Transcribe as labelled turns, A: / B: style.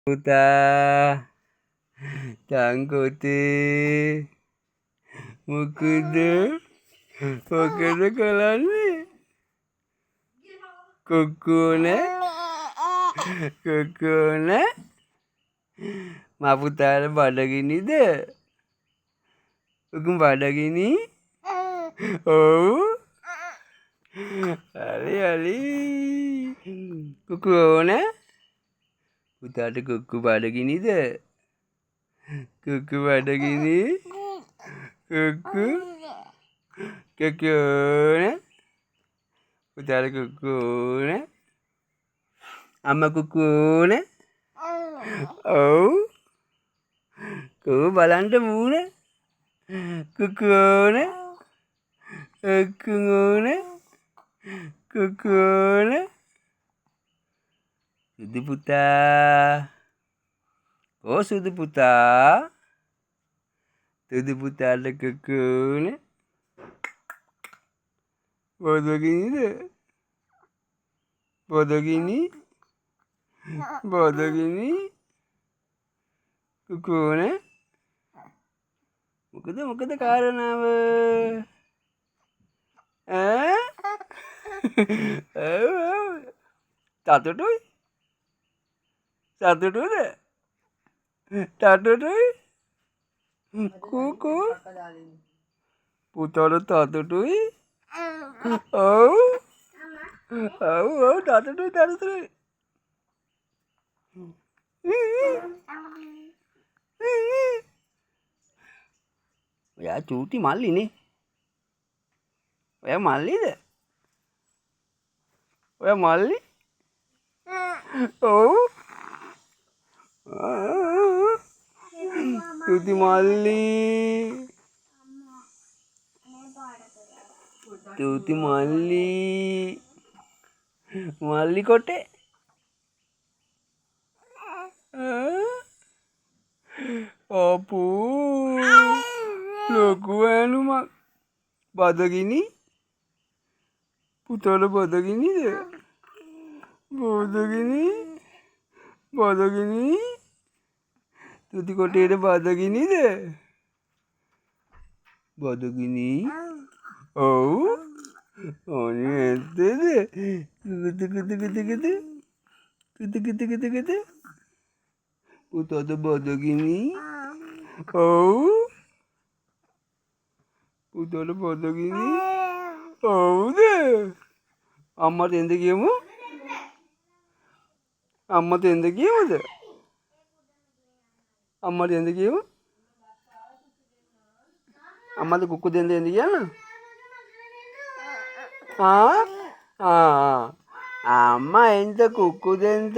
A: පුතා තංකොතේ මොකද කරන්නේ කුකුනේ මා පුතාට බඩගිනිද උකුම් බඩගිනි ඔව් හරි කුකු ඕනේ පුතාට කුක්කු බඩගිනිද කුක්කු බඩගිනි කුක්කු ඕනේ පුතාට කුක්කු ඕනේ අම්මා කුක්කු ඕනේ ඔව් කෝ බලන්න මූණ කුක්කු ඕනේ කුක්කු ඕනේ සුදු පුතා ඕ සුදු පුතා සුදු පුතාට කුක්කු ඕනේ බොදගිනි කුක්කු ඕනේ මොකද කාරණාව සතුටුයි කුකු පුතාට සතුටුයි ඔව් සතුටුයි ඔයා චූටි මල්ලිනේ ඔයා මල්ලිද ඔයා මල්ලි ඔව් චූටි මල්ලි කොටේ අපෝ ලොකු ඇනුමක් බදගිනි පුතාට බදගිනිද බදගිනි තුති කොටේට බදගිනිද බදගිනි ඔව් ඕනේ ඇත්තද කිත පුතාට බදගිනි ඔව් පුතාට බදගිනි ඔව්ද අම්මට එන්න කියමු අම්මට එන්න කියමුද අම්මට කුක්කු දෙන්න කියන්න අම්මා එන්න කුක්කු දෙන්න